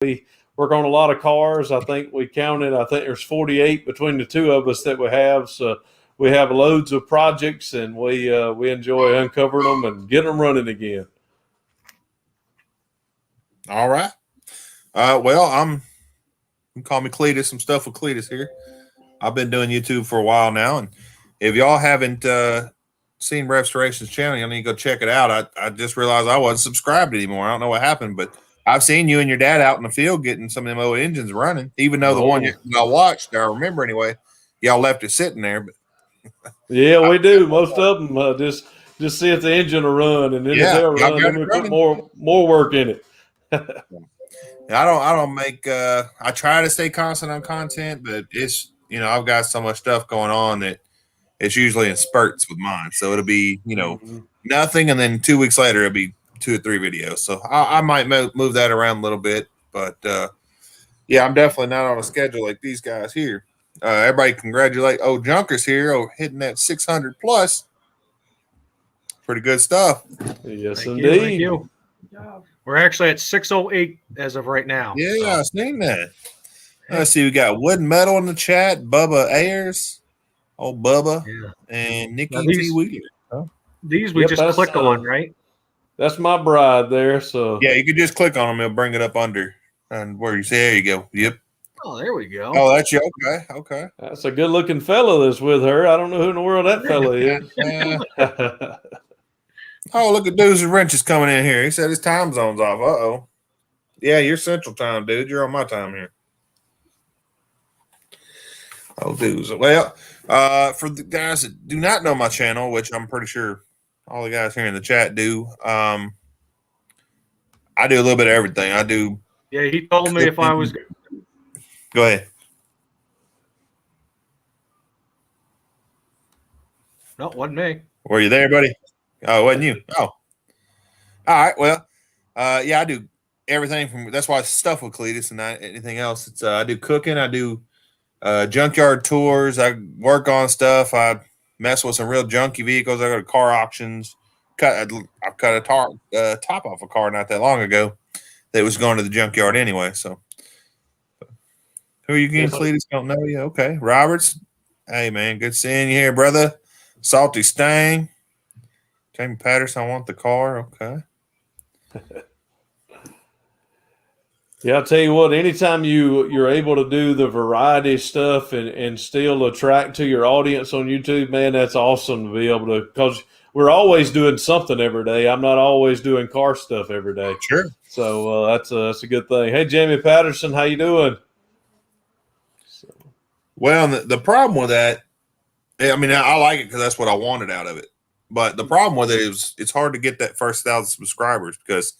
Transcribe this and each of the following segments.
We work on a lot of cars. I think we counted. I think there's 48 between the two of us that we have. So we have loads of projects, and we enjoy uncovering them and getting them running again. All right. Well, you can call me Cletus. Some stuff with Cletus here. I've been doing YouTube for a while now, and if y'all haven't seen Restoration's channel, you need to go check it out. I just realized I wasn't subscribed anymore. I don't know what happened, but I've seen you and your dad out in the field getting some of them old engines running. Even though the one y'all watched, I remember anyway, y'all left it sitting there. But yeah, we do. Most of them just see if the engine will run, and then if they'll run, then we put more work in it. I don't make. I try to stay constant on content, but it's I've got so much stuff going on that it's usually in spurts with mine. So it'll be nothing, and then 2 weeks later it'll be 2 or 3 videos. So I might move that around a little bit, but yeah, I'm definitely not on a schedule like these guys here. Everybody congratulate old Junkers here, hitting that 600 plus. Pretty good stuff. Yes, indeed. Thank you. We're actually at 608 as of right now. Yeah, I've seen that. Let's see. We got Wood and Metal in the chat. Bubba Ayers, old Bubba, and Nikki T. Wheeler. These we just click on, right? That's my bride there. So yeah, you could just click on them. It'll bring it up under, and where you say, there you go. Yep. Oh, there we go. Oh, that's you. Okay. That's a good-looking fella that's with her. I don't know who in the world that fella is. Oh, look at Dudes and Wrenches coming in here. He said his time zone's off. Uh-oh. Yeah, you're Central Time, dude. You're on my time here. Oh, Dudes. Well, for the guys that do not know my channel, which I'm pretty sure all the guys here in the chat do, I do a little bit of everything. I do. Yeah, he told me if I was. Go ahead. No, wasn't me. Were you there, buddy? Oh, wasn't you? Oh. All right. Well, yeah, I do everything from that's why it's stuff with Cletus and not anything else. It's I do cooking, I do junkyard tours, I work on stuff, I mess with some real junky vehicles, I go to car auctions. I cut a top off a car not that long ago that was going to the junkyard anyway. So who are you getting, Cletus? Don't know you. Okay. Roberts. Hey man, good seeing you here, brother. Salty Stang. Jamie Patterson, I want the car. Okay. Yeah, I'll tell you what, anytime you're able to do the variety stuff and still attract to your audience on YouTube, man, that's awesome to be able to, because we're always doing something every day. I'm not always doing car stuff every day. Sure. So that's a good thing. Hey, Jamie Patterson, how you doing? Well, the problem with that, I mean, I like it because that's what I wanted out of it. But the problem with it is it's hard to get that first 1,000 subscribers because,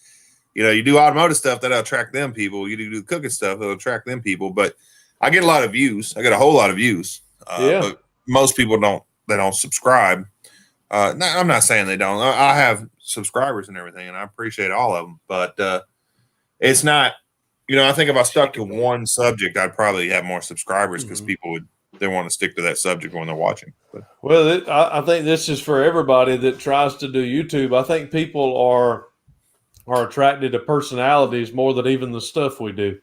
you do automotive stuff, that'll attract them people. You do cooking stuff, that'll attract them people. But I get a lot of views. I get a whole lot of views. But most people don't subscribe. I'm not saying they don't. I have subscribers and everything, and I appreciate all of them. But it's not, I think if I stuck to one subject, I'd probably have more subscribers because people they want to stick to that subject when they're watching. But. Well, I think this is for everybody that tries to do YouTube. I think people are attracted to personalities more than even the stuff we do.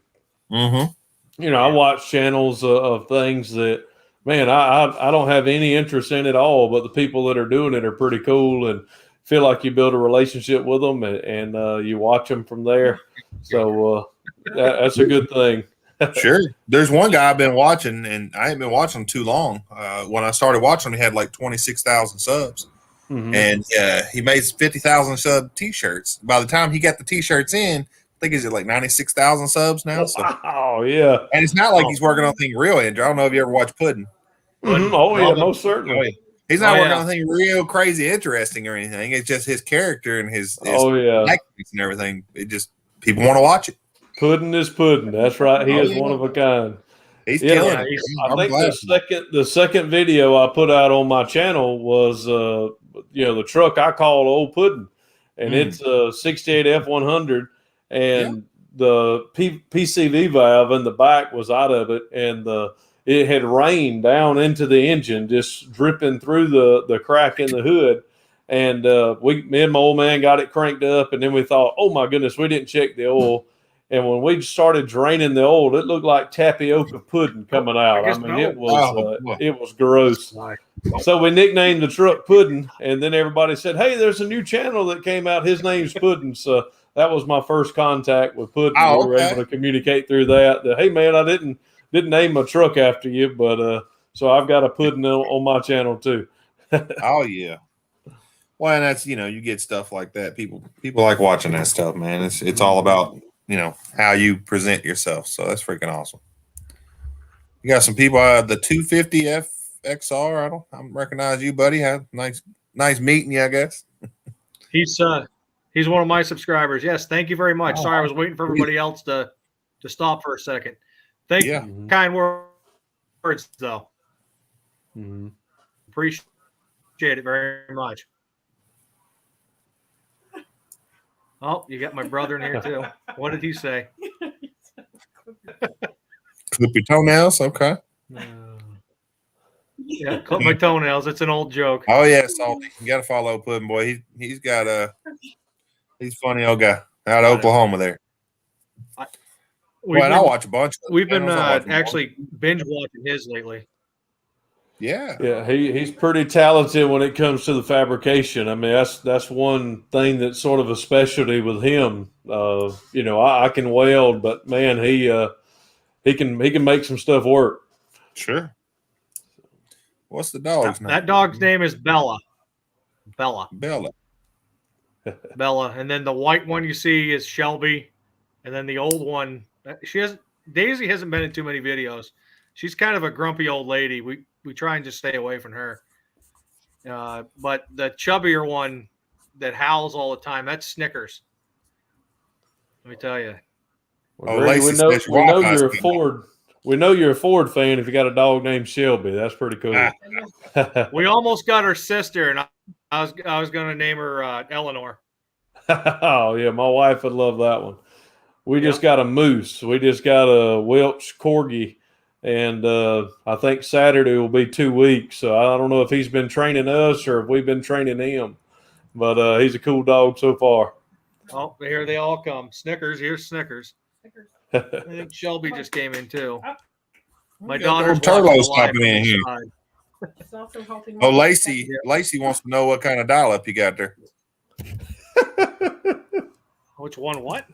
Mm-hmm. I watch channels of things that, man, I don't have any interest in at all, but the people that are doing it are pretty cool and feel like you build a relationship with them and you watch them from there. So that's a good thing. Sure. There's one guy I've been watching, and I ain't been watching him too long. When I started watching him, he had like 26,000 subs. Mm-hmm. And he made 50,000 sub T-shirts. By the time he got the T-shirts in, I think he's at like 96,000 subs now. So. Oh, yeah. And it's not like he's working on anything real, Andrew. I don't know if you ever watched Puddin'. Mm-hmm. Oh, yeah, most certainly. Oh, yeah. He's not working on anything real crazy interesting or anything. It's just his character and his tactics and everything. It just, people want to watch it. Puddin' is puddin'. That's right. He is one of a kind. He's killing it. I think the second video I put out on my channel was the truck I call Old Puddin', and it's a 68 F100, and the PCV valve in the back was out of it, and it had rained down into the engine, just dripping through the crack in the hood. And me and my old man got it cranked up, and then we thought, oh my goodness, we didn't check the oil. And when we started draining the oil, it looked like tapioca pudding coming out. I guess mean, no. it was gross. So we nicknamed the truck Puddin', and then everybody said, "Hey, there's a new channel that came out. His name's Puddin'." So that was my first contact with Puddin'. Oh, We were able to communicate through that. Hey, man, I didn't name my truck after you, but so I've got a Puddin' on my channel too. Oh yeah. Well, and that's you get stuff like that. People like watching that stuff, man. It's all about how you present yourself. So that's freaking awesome. You got some people. The 250 FXR. I don't recognize you, buddy. Nice meeting you, I guess. He's one of my subscribers. Yes, thank you very much. Oh, Sorry, I was waiting for everybody else to stop for a second. Thank Yeah. you. Kind words, though. Mm-hmm. Appreciate it very much. Oh, you got my brother in here too. What did he say? Clip your toenails. Okay. Yeah, clip my toenails. It's an old joke. Oh yeah, Salty. You got to follow Puddin' Boy. He's got he's a funny old guy out of Oklahoma there. I watch a bunch. We've been actually binge watching his lately. Yeah. He's pretty talented when it comes to the fabrication. I mean, that's one thing that's sort of a specialty with him. I can weld, but man, he can make some stuff work. Sure. What's the dog's name? That dog's name is Bella. Bella. And then the white one you see is Shelby, and then the old one. Daisy hasn't been in too many videos. She's kind of a grumpy old lady. We try and just stay away from her. But the chubbier one that howls all the time, that's Snickers. Let me tell you. Well, Grady, we know you're a Ford. We know you're a Ford fan if you got a dog named Shelby. That's pretty cool. We almost got her sister, and I was going to name her Eleanor. Oh yeah, my wife would love that one. We just got a moose. We just got a Welsh Corgi. And I think Saturday will be 2 weeks. So I don't know if he's been training us or if we've been training him. But he's a cool dog so far. Oh, here they all come. Snickers. Here's Snickers. I think Shelby just came in too. My daughter's Turlo stopping in here. Oh, Lacey. Lacey wants to know what kind of dial-up you got there. Which one? What?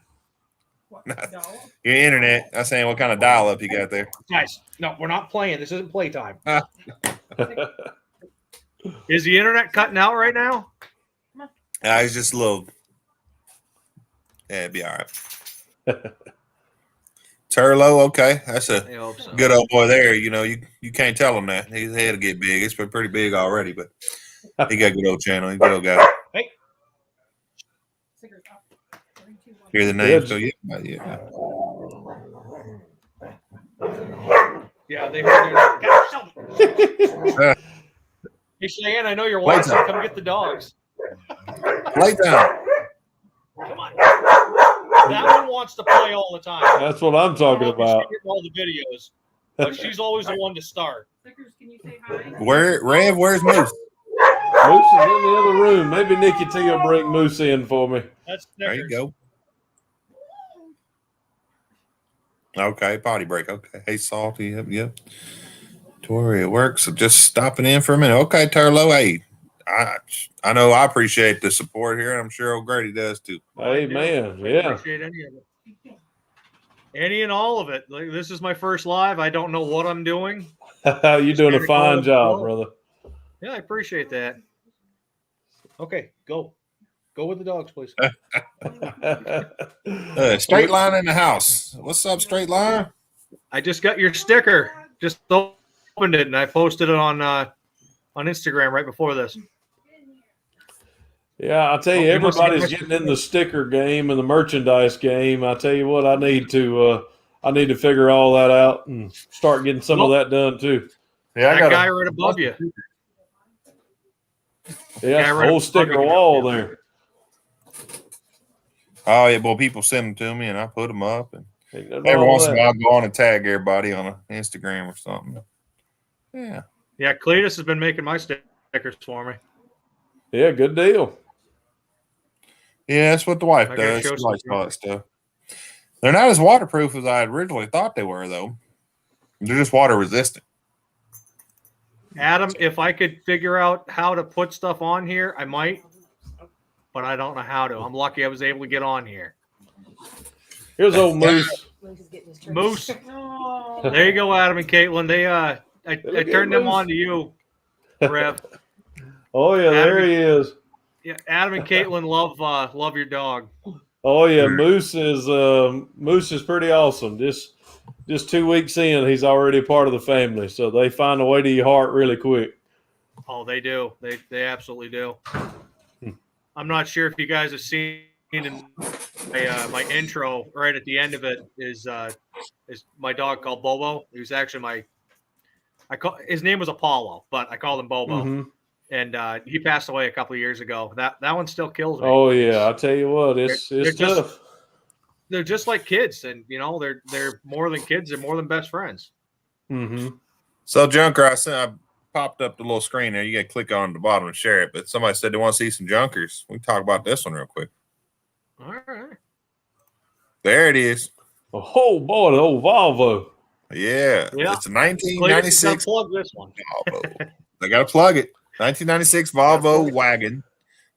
Your internet. I'm saying what kind of dial-up you got there. Guys, no, we're not playing. This isn't playtime. Is the internet cutting out right now? It's just a little. Yeah, it'd be all right. Turlo, okay. That's a good old boy there. You can't tell him that. His head will get big. It's been pretty big already, but he got a good old channel. He's a good old guy. Hey. Hear the name. So yeah, they heard their Hey Cheyenne, I know you're watching. Come get the dogs. Playtime. Come on. That one wants to play all the time. That's what I'm talking about. All the videos, but she's always the one to start. Can you say hi? Rev, where's Moose? Moose is in the other room. Maybe Nikki T will bring Moose in for me. That's There you go. Okay, potty break. Okay. Hey, Salty. Yep. Tori at work. So just stopping in for a minute. Okay, Turlo. Hey, I know I appreciate the support here, and I'm sure O'Grady does too. Hey, man. I appreciate any of it. Any and all of it. Like, this is my first live. I don't know what I'm doing. You're doing a fine job, brother. Yeah, I appreciate that. Okay, go. Go with the dogs, please. Straight Line in the house. What's up, Straight Line? I just got your sticker. Just opened it, and I posted it on Instagram right before this. Yeah, I'll tell you, everybody's getting in the sticker game and the merchandise game. I tell you what, I need to figure all that out and start getting some of that done too. Yeah, that guy right above you. Yeah, whole sticker wall there. Oh yeah, well, people send them to me and I put them up, and every once in a while I go on and tag everybody on Instagram or something. Yeah. Yeah, Cletus has been making my stickers for me. Yeah, good deal. Yeah, that's what the wife does. She likes all that stuff. They're not as waterproof as I had originally thought they were, though. They're just water resistant. Adam, if I could figure out how to put stuff on here, I might, but I don't know how to. I'm lucky I was able to get on here. Here's old Moose. Moose. There you go, Adam and Caitlin. They I turned them on to you, Rev. Oh yeah, there he is. Yeah, Adam and Caitlin love your dog. Oh yeah, Moose is pretty awesome. Just 2 weeks in, he's already a part of the family. So they find a way to your heart really quick. Oh, they do. They absolutely do. I'm not sure if you guys have seen in my intro right at the end of it is my dog called Bobo. He was actually his name was Apollo, but I called him Bobo. Mm-hmm. And he passed away a couple of years ago. That one still kills me. Oh yeah, I tell you what, it's tough. They're just like kids, and they're more than kids. They're more than best friends. Mm-hmm. So, Junker, I popped up the little screen there. You got to click on the bottom and share it. But somebody said they want to see some Junkers. We can talk about this one real quick. All right. There it is. Oh boy, the old Volvo. Yeah. It's a 1996 plug this one. Volvo. They got to plug it. 1996 Volvo wagon,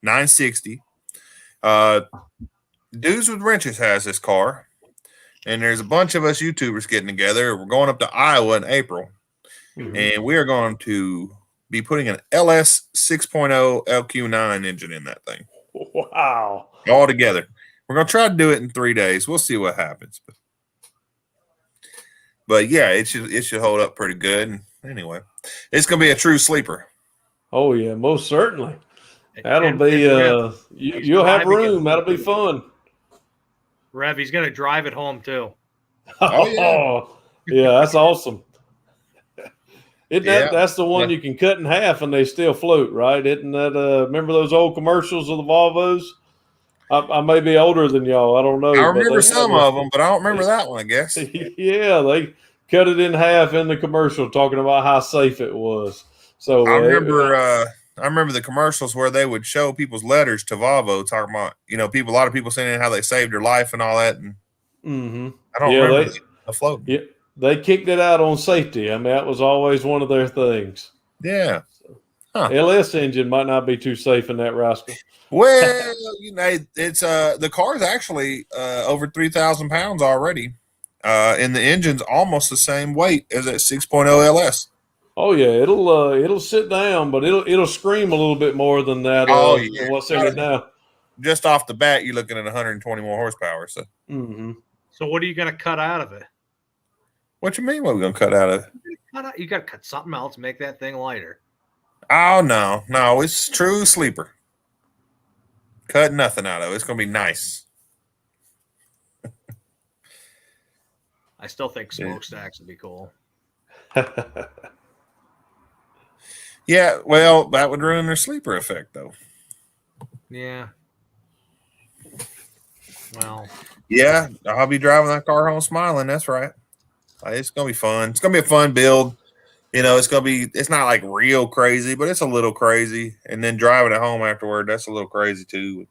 960. Dudes with Wrenches has this car, and there's a bunch of us YouTubers getting together. We're going up to Iowa in April, and we are going to be putting an LS 6.0 LQ9 engine in that thing. Wow. All together. We're going to try to do it in 3 days. We'll see what happens. But yeah, it should hold up pretty good. And anyway, it's going to be a true sleeper. Oh yeah, most certainly. That'll be you'll have room. That'll be fun. Rev, he's gonna drive it home too. Oh yeah, that's awesome. That's the one you can cut in half and they still float, right? Isn't that remember those old commercials of the Volvos? I may be older than y'all. I don't know. I remember some of them, but I don't remember that one, I guess. Yeah, they cut it in half in the commercial talking about how safe it was. So I remember the commercials where they would show people's letters to Volvo talking about, a lot of people saying how they saved their life and all that. And I don't remember the float. Yeah, they kicked it out on safety. I mean, that was always one of their things. Yeah. LS engine might not be too safe in that rascal. Well, it's the car's actually over 3,000 pounds already. And the engine's almost the same weight as that 6.0 LS. Oh yeah, it'll sit down, but it'll scream a little bit more than that. What's in it now? Just off the bat, you're looking at 120 more horsepower. So, So what are you going to cut out of it? What you mean? What are we going to cut out of it? You got to cut something else, make that thing lighter. Oh no, it's true sleeper. Cut nothing out of it. It's going to be nice. I still think smokestacks would be cool. Yeah, well, that would ruin their sleeper effect, though. Yeah. Well. Yeah, I'll be driving that car home smiling. That's right. It's gonna be fun. It's gonna be a fun build. It's not like real crazy, but it's a little crazy. And then driving it home afterward, that's a little crazy too.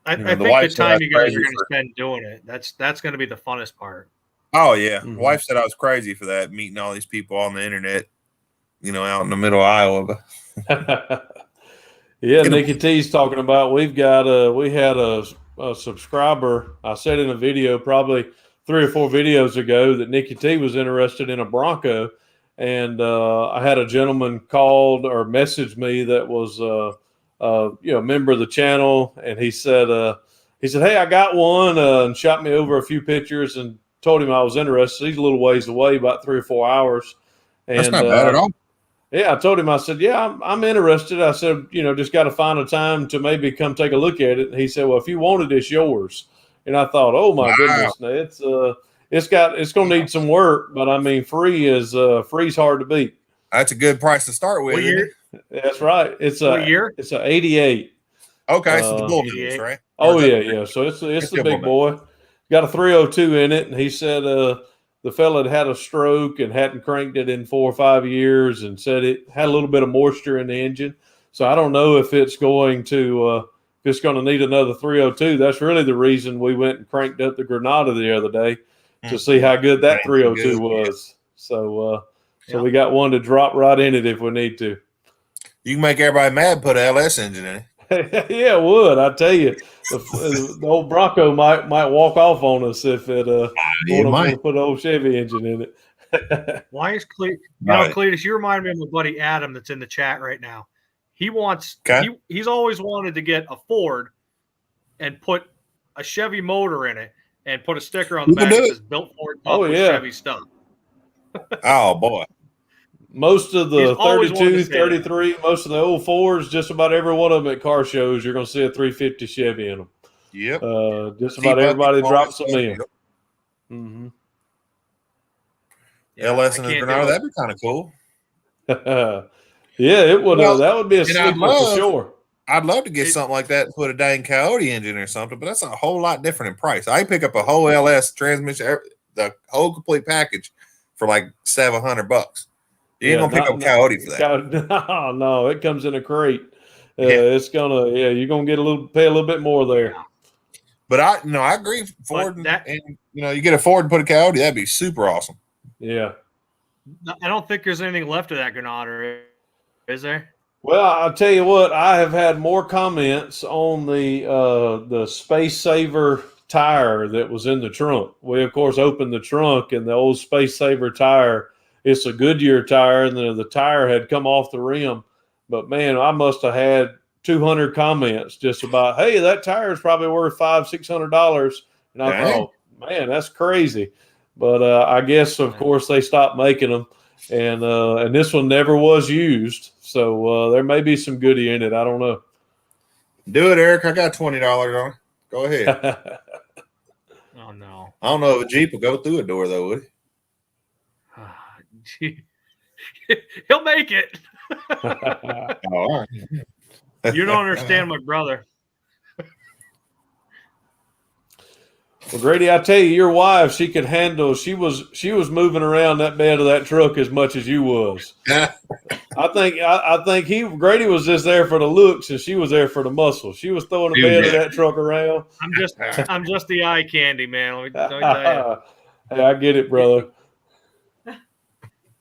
I think the time you guys are going to spend doing it, that's going to be the funnest part. Oh yeah, wife said I was crazy for that, meeting all these people on the internet. Out in the middle of Iowa. Yeah, Nikki T's talking about we had a subscriber. I said in a video probably 3 or 4 videos ago that Nikki T was interested in a Bronco, and I had a gentleman called or messaged me that was a member of the channel, and he said, "Hey, I got one," and shot me over a few pictures and told him I was interested. He's a little ways away, about 3 or 4 hours. And, that's not bad at all. Yeah, I told him, I said, yeah, I'm interested. I said, just got to find a time to maybe come take a look at it. And he said, well, if you want it, it's yours. And I thought, oh my goodness, it's going to need some work, but I mean, free's hard to beat. That's a good price to start with. What year? That's right. What year? It's a 88. Okay, so the Bull, right? Oh yeah. So it's the big boy. Got a 302 in it, and he said the fella had a stroke and hadn't cranked it in 4 or 5 years, and said it had a little bit of moisture in the engine. So I don't know if it's going to it's going to need another 302. That's really the reason we went and cranked up the Granada the other day to see how good that 302 was. So we got one to drop right in it if we need to. You can make everybody mad. Put an LS engine in it. Yeah, it would. I tell you, the old Bronco might walk off on us if it want to put an old Chevy engine in it. Why is Cletus? You remind me of my buddy Adam that's in the chat right now. He wants he's always wanted to get a Ford and put a Chevy motor in it and put a sticker on the back that says "Built Ford with Chevy stuff." Oh boy. Most of the 32, 33, most of the old Fords, just about every one of them at car shows, you're going to see a 350 Chevy in them. Yep. Just about everybody drops them in. Mm-hmm. LS and the Granada, that'd be kind of cool. Yeah, it would. That would be a sleeper for sure. I'd love to get something like that and put a dang Coyote engine or something, but that's a whole lot different in price. I pick up a whole LS transmission, the whole complete package for like $700. You ain't gonna pick up Coyote for that. No, it comes in a crate. It's gonna, you're gonna pay a little bit more there. But I agree. Ford and you get a Ford and put a Coyote, that'd be super awesome. Yeah. I don't think there's anything left of that Granada, is there? Well, I'll tell you what, I have had more comments on the Space Saver tire that was in the trunk. We of course opened the trunk, and the old Space Saver tire. It's a Goodyear tire, and the tire had come off the rim. But, man, I must have had 200 comments just about, hey, that tire is probably worth $500-600. And I thought, man, that's crazy. But I guess, of course, they stopped making them. And this one never was used. So there may be some goodie in it. I don't know. Do it, Eric. I got $20 on it. Go ahead. Oh, no. I don't know if a Jeep will go through a door, though, would it? He'll make it. All right. You don't understand my brother. Well, Grady, I tell you, your wife, she could handle. She was moving around that bed of that truck as much as you was. I think Grady was just there for the looks, and she was there for the muscle. She was throwing the bed of that truck around. I'm just the eye candy, man. Let me tell you. Hey, I get it, brother.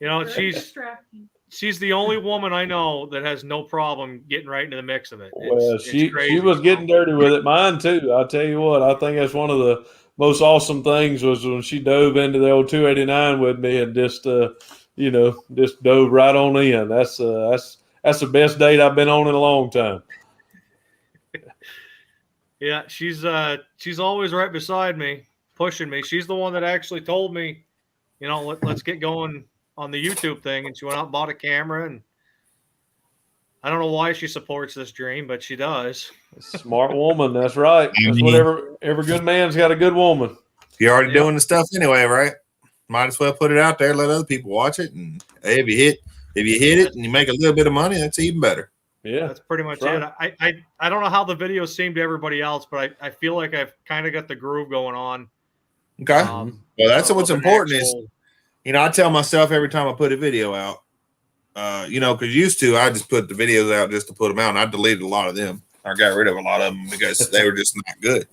You know, she's the only woman I know that has no problem getting right into the mix of it. She was getting dirty with it. Mine too. I'll tell you what. I think that's one of the most awesome things was when she dove into the old 289 with me and just dove right on in. That's the best date I've been on in a long time. Yeah, she's always right beside me, pushing me. She's the one that actually told me, let's get going on the YouTube thing, and she went out and bought a camera, and I don't know why she supports this dream, but she does. Smart woman, that's right. That's what every good man's got a good woman. You're already doing the stuff anyway, right? Might as well put it out there, let other people watch it, and hey, if you hit it and you make a little bit of money, that's even better. Yeah, that's pretty much it. I don't know how the videos seem to everybody else, but I feel like I've kind of got the groove going on. Okay. Well, that's what's important is. I tell myself every time I put a video out, because used to I just put the videos out just to put them out, and I deleted a lot of them. I got rid of a lot of them because they were just not good.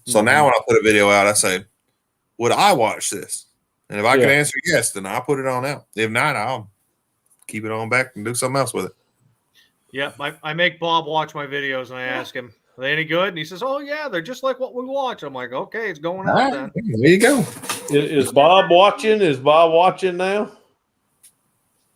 So now when I put a video out, I say, would I watch this? And if I can answer yes, then I'll put it on out. If not, I'll keep it on back and do something else with it. Yeah, I make Bob watch my videos, and I ask him, are they any good? And he says, oh, yeah, they're just like what we watch. I'm like, okay, it's going out then. There you go. Is Bob watching? Is Bob watching now?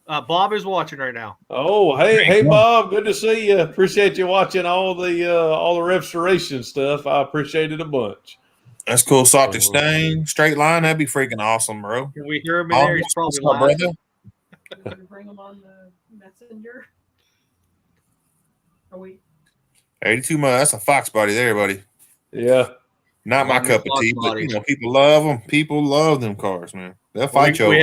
Bob is watching right now. Oh, hey, Bob, good to see you. Appreciate you watching all the restoration stuff. I appreciate it a bunch. That's cool. Salty Stain, straight line. That'd be freaking awesome, bro. Can we hear him in there? He's probably laughing. Bring him on the messenger. Are we? 82 months. That's a Fox body there, buddy. Yeah. Not my cup of tea, but people love them. People love them cars, man. They'll fight you over.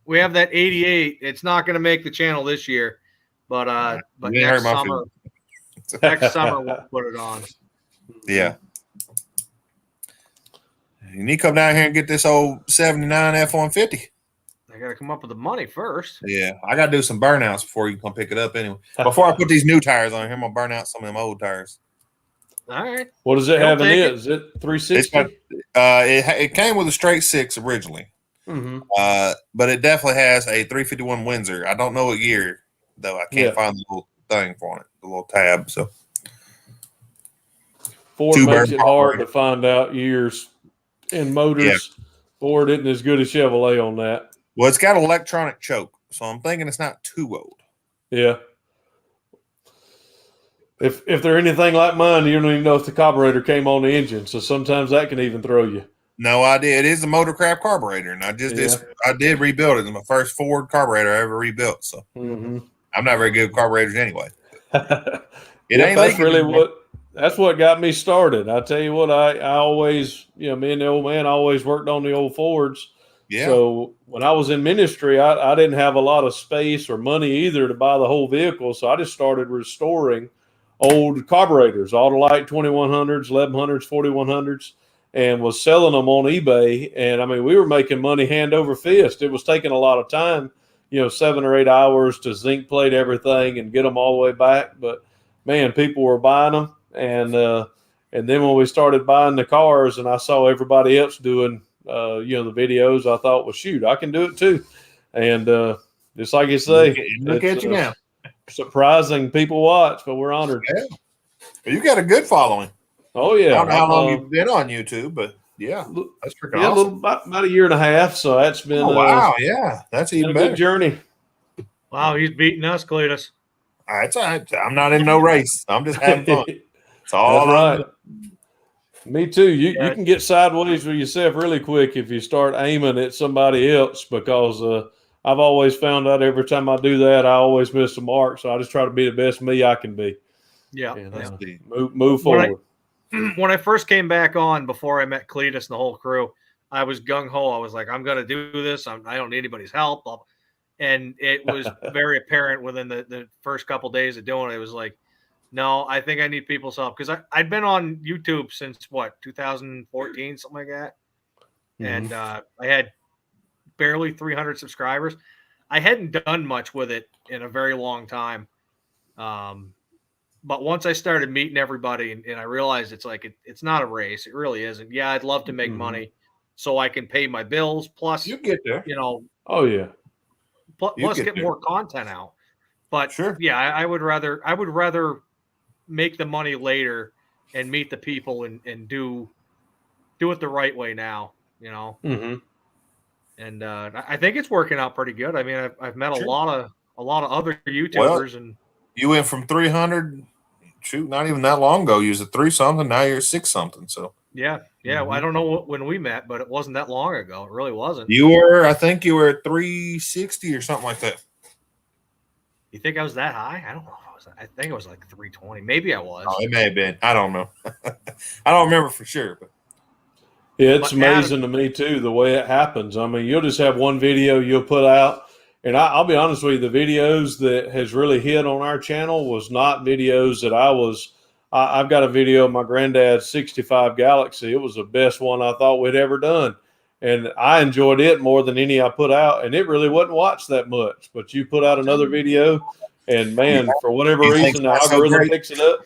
We have that 88. It's not going to make the channel this year, but next summer we'll put it on. Yeah. You need to come down here and get this old 79 F-150. I got to come up with the money first. Yeah, I got to do some burnouts before you come pick it up anyway. Before I put these new tires on here, I'm going to burn out some of them old tires. All right. What does it He'll have in take it? it. Is it It's 360? got, it came with a straight 6 originally, Mm-hmm. but it definitely has a 351 Windsor. I don't know what year though. I can't Yeah. find the little thing for it, the little tab. So Ford Two makes burn it hard carburetor. to find out years in motors. Ford isn't as good as Chevrolet on that. well, it's got an electronic choke, so I'm thinking it's not too old. Yeah. If they're anything like mine, you don't even know if the carburetor came on the engine. So sometimes that can even throw you. No idea. It is a Motorcraft carburetor, and I did rebuild it. It's my first Ford carburetor I ever rebuilt. So Mm-hmm. I'm not very good with carburetors anyway. It Yep, ain't that's leaking really anymore. that's what got me started. I tell you what, I always, me and the old man always worked on the old Fords. Yeah. So when I was in ministry, I didn't have a lot of space or money either to buy the whole vehicle. So I just started restoring old carburetors, Autolite 2100s, 1100s, 4100s, and was selling them on eBay. And I mean, we were making money hand over fist. It was taking a lot of time, 7 or 8 hours to zinc plate everything and get them all the way back. But man, people were buying them. And then when we started buying the cars and I saw everybody else doing, the videos, I thought, well, shoot, I can do it too. And just like you say, Look at you now. surprising people watch, but we're honored. Yeah. You got a good following. Oh I yeah, don't know how long you've been on YouTube, but yeah, that's freaking yeah, awesome. about a year and a half. So that's been Oh, wow, yeah, that's been even a better. good journey. Wow, he's beating us, Cletus. All right, it's all right. I'm not in no race. I'm just having fun. It's all That's I'm right. Me too. You Yeah. can get sideways with yourself really quick if you start aiming at somebody else because I've always found out every time I do that, I always miss the mark. So I just try to be the best me I can be. Yeah. And, Yeah. move forward. When I first came back on before I met Cletus and the whole crew, I was gung ho. I was like, I'm going to do this. I don't need anybody's help. And it was very apparent within the first couple days of doing it. It was like, no, I think I need people's help because I'd been on YouTube since 2014, something like that. And I had barely 300 subscribers. I hadn't done much with it in a very long time. But once I started meeting everybody and I realized it's not a race. It really isn't. Yeah, I'd love to make money so I can pay my bills. Plus, You get there. Oh yeah. Plus get more content out. But Sure. yeah, I would rather make the money later and meet the people and do it the right way now, Mm-hmm. And I think it's working out pretty good. I mean, I've met Sure. a lot of other YouTubers and You went from 300, shoot, not even that long ago. You was at 3 something. Now you're 6 something. So yeah. I don't know when we met, but it wasn't that long ago. It really wasn't. I think you were at 360 or something like that. You think I was that high? I don't know. I think it was like 320. Maybe I was. Oh, it may have been. I don't know. I don't remember for sure, but Yeah, it's But amazing to me too the way it happens. I mean, you'll just have one video you'll put out, and I'll be honest with you, the videos that has really hit on our channel was not videos that I've got a video of my granddad's 65 Galaxy. It was the best one I thought we'd ever done, and I enjoyed it more than any I put out, and it really wasn't watched that much. But you put out another video, and man, for whatever You think reason, the that's so algorithm great? picks it up.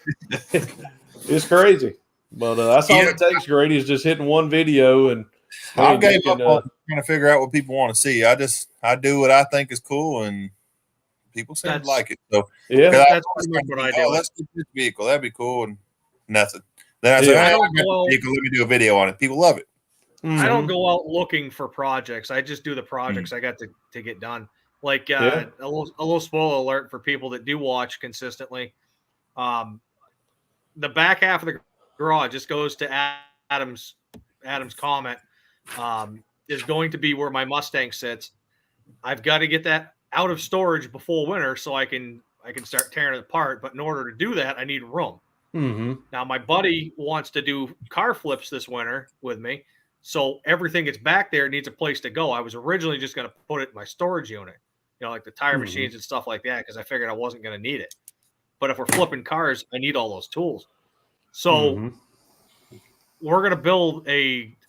It's crazy. But that's all it takes, Grady, is just hitting one video. And I man, gave up on trying to figure out what people want to see. I do what I think is cool, and people seem to That's- like it. So yeah, That's pretty much what I do. let's get this vehicle. That'd be cool, and nothing. Then I said, Yeah. hey, I I don't got go the vehicle. Let me do a video on it. People love it. I don't go out looking for projects. I just do the projects I got to get done. Like Yeah. a little spoiler alert for people that do watch consistently. The back half of the garage just goes to Adam's comment. Is going to be where my Mustang sits. I've got to get that out of storage before winter so I can start tearing it apart. But in order to do that, I need room. Mm-hmm. Now my buddy wants to do car flips this winter with me. So everything that's back there needs a place to go. I was originally just going to put it in my storage unit, like the tire machines and stuff like that, because I figured I wasn't going to need it. But if we're flipping cars, I need all those tools. So we're going to build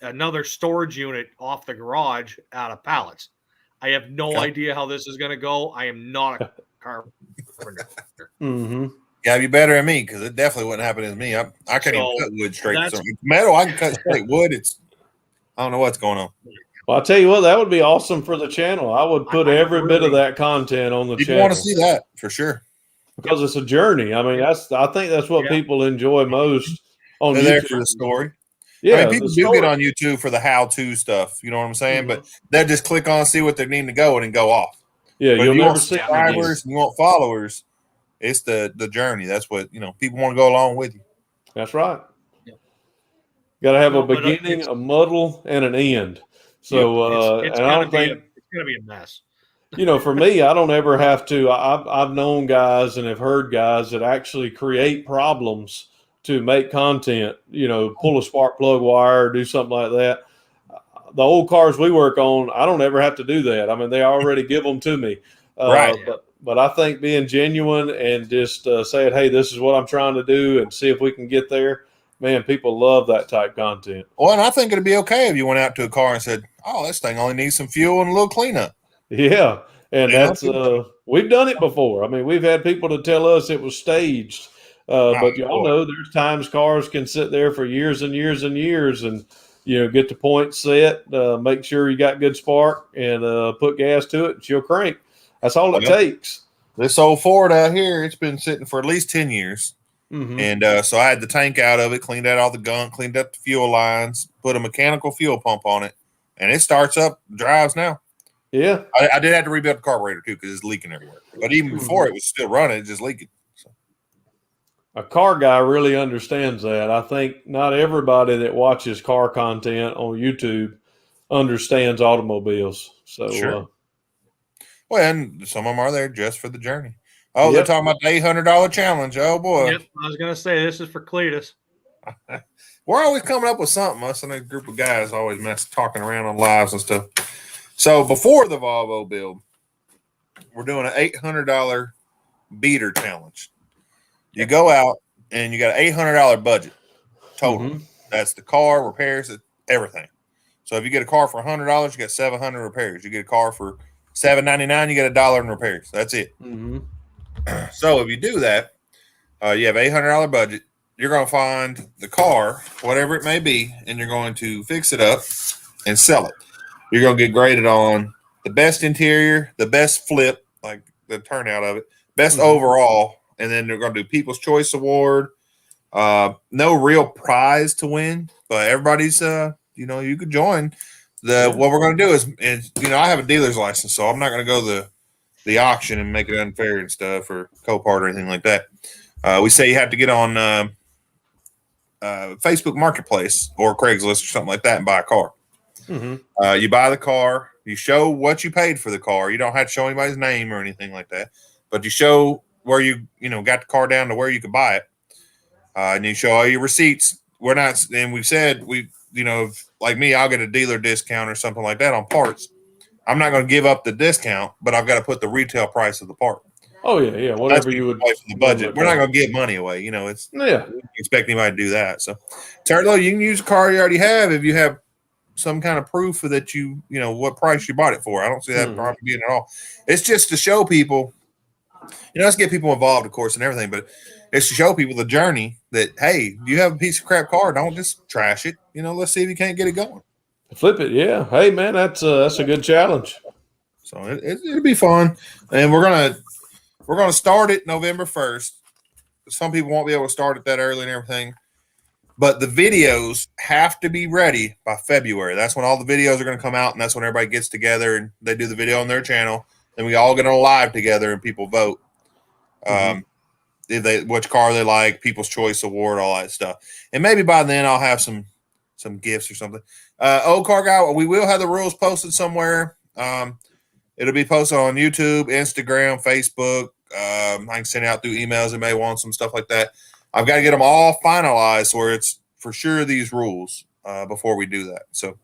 another storage unit off the garage out of pallets. I have no idea how this is going to go. I am not a carpenter. gotta be better than me because it definitely wouldn't happen to me. I can't even So, cut wood straight. that's- So metal, I can cut straight. Wood, I don't know what's going on. Well, I'll tell you what, that would be awesome for the channel. I would put every bit of that content on the You channel want to see that for sure. because it's a journey. I mean, I think that's what Yeah. people enjoy most on They're YouTube. there for the story. Yeah, I mean, people the do story. get on YouTube for the how-to stuff. You know what I'm saying? Mhm. But they just click on, see what they need to go, and go off. Yeah, But if you'll you never want see subscribers, and you want followers, it's the journey. That's what people want to go along with you. That's right. Yeah. Got to have No, a but beginning, it's- a middle, and an end. So, it's and I gonna don't be think it's gonna be a mess. for me, I don't ever have to. I've known guys and have heard guys that actually create problems to make content. Pull a spark plug wire, do something like that. The old cars we work on, I don't ever have to do that. I mean, they already give them to me. Right. But I think being genuine and just saying, "Hey, this is what I'm trying to do," and see if we can get there. Man, people love that type content. Well, and I think it'd be okay if you went out to a car and said, "Oh, this thing only needs some fuel and a little cleanup." Yeah, and Yeah. that's we've done it before. I mean, we've had people to tell us it was staged, but y'all know there's times cars can sit there for years and years and years, and get the point set, make sure you got good spark, and put gas to it, and she'll crank. That's all it takes. This old Ford out here, it's been sitting for at least 10 years. Mm-hmm. And so I had the tank out of it, cleaned out all the gunk, cleaned up the fuel lines, put a mechanical fuel pump on it, and it starts up, drives now. Yeah. I did have to rebuild the carburetor too because it's leaking everywhere. But even before it was still running, it's just leaking. So. A car guy really understands that. I think not everybody that watches car content on YouTube understands automobiles. So, Sure. Well, and some of them are there just for the journey. Oh, Yep. they're talking about the $800 challenge. Oh, boy. Yep, I was gonna say this is for Cletus. We're always coming up with something. Us and a group of guys always talking around on lives and stuff. So before the Volvo build, we're doing an $800 beater challenge. You go out and you got an $800 budget total. Mhm. That's the car, repairs, everything. So if you get a car for $100, you get 700 repairs. You get a car for $7.99, you get $1 in repairs. That's it. Mm-hmm. So if you do that, you have $800 budget. You're going to find the car, whatever it may be, and you're going to fix it up and sell it. You're going to get graded on the best interior, the best flip, like the turnout of it, best overall, and then they're going to do People's Choice Award. No real prize to win, but everybody's you could join. What we're going to do is I have a dealer's license, so I'm not going to go the auction and make it unfair and stuff or Copart or anything like that. We say you have to get on Facebook Marketplace or Craigslist or something like that and buy a car. Mm-hmm. You buy the car, you show what you paid for the car. You don't have to show anybody's name or anything like that, but you show where you got the car down to where you could buy it, and you show all your receipts. We're not, and we said like me, I'll get a dealer discount or something like that on parts. I'm not going to give up the discount, but I've got to put the retail price of the part. Oh yeah, whatever you would. Away from the budget. We're not going to give money away. It's we don't expect anybody to do that. So, Turtlo, you can use a car you already have if you have some kind of proof that you what price you bought it for. I don't see that problem being at all. It's just to show people, let's get people involved, of course, and everything, but it's to show people the journey that, hey, you have a piece of crap car, don't just trash it. Let's see if you can't get it going. Flip it, yeah. Hey, man, that's a good challenge. So it'll be fun, and we're gonna start it November 1st. Some people won't be able to start it that early and everything, but the videos have to be ready by February. That's when all the videos are going to come out, and that's when everybody gets together and they do the video on their channel, and we all get on live together and people vote. If which car they like, People's Choice Award, all that stuff, and maybe by then I'll have some gifts or something. Old Car Guy, we will have the rules posted somewhere. It'll be posted on YouTube, Instagram, Facebook. I can send it out through emails. They may want some stuff like that. I've got to get them all finalized where it's for sure these rules before we do that. So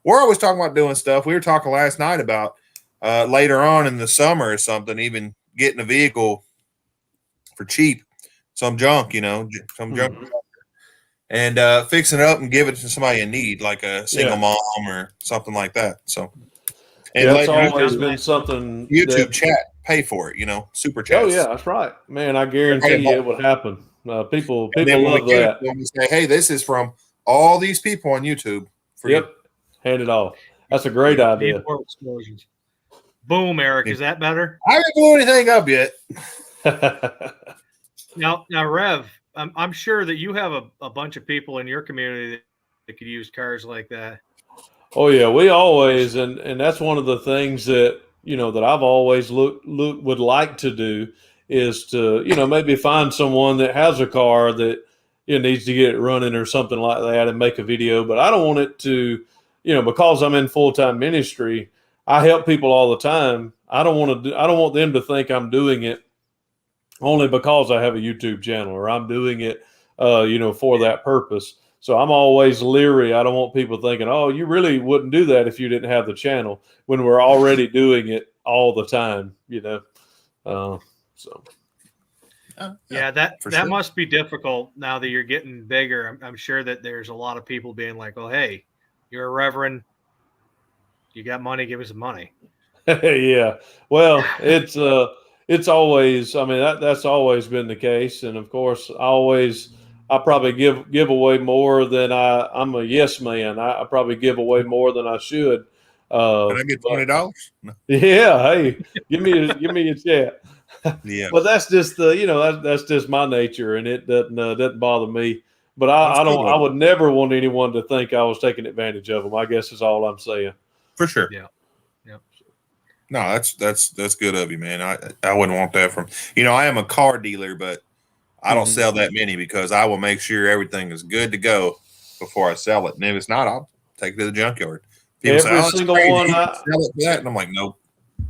we're always talking about doing stuff. We were talking last night about later on in the summer or something, even getting a vehicle for cheap, some junk, junk, and fixing it up and give it to somebody in need, like a single mom or something like that. So, and that's always been something. YouTube chat. pay for it. You know, super chats. Oh yeah, that's right, man. I guarantee you it would happen. People And then when love we get that. it, when we say, "Hey, this is from all these people on YouTube." For Yep, hand it off. That's a great idea. Need more explosions. Boom, Eric. Is that better? I didn't blow anything up yet. Now, Rev, I'm sure that you have a bunch of people in your community that could use cars like that. Oh yeah, we always and that's one of the things that that I've always would like to do is to maybe find someone that has a car that needs to get it running or something like that and make a video. But I don't want it to because I'm in full-time ministry, I help people all the time. I don't want them to think I'm doing it only because I have a YouTube channel or I'm doing it for that purpose. So I'm always leery. I don't want people thinking, "Oh, you really wouldn't do that if you didn't have the channel," when we're already doing it all the time, So Yeah, that sure. must be difficult now that you're getting bigger. I'm sure that there's a lot of people being like, "Oh, hey, you're a reverend. You got money? Give me some money." Yeah. Well, it's always. I mean, that's always been the case, and of course, I probably give away more than I'm a yes man. I probably give away more than I should. Can I get $20? No. Yeah, hey, give me a chat. Yeah, But that's just that's just my nature, and it doesn't bother me. But I don't. I would never want anyone to think I was taking advantage of them. I guess is all I'm saying. for sure. Yeah. No, that's good of you, man. I wouldn't want that from I am a car dealer, but I don't sell that many because I will make sure everything is good to go before I sell it. And if it's not, I'll take it to the junkyard. People Every say, single crazy. one You can sell it for that. And I'm like, nope.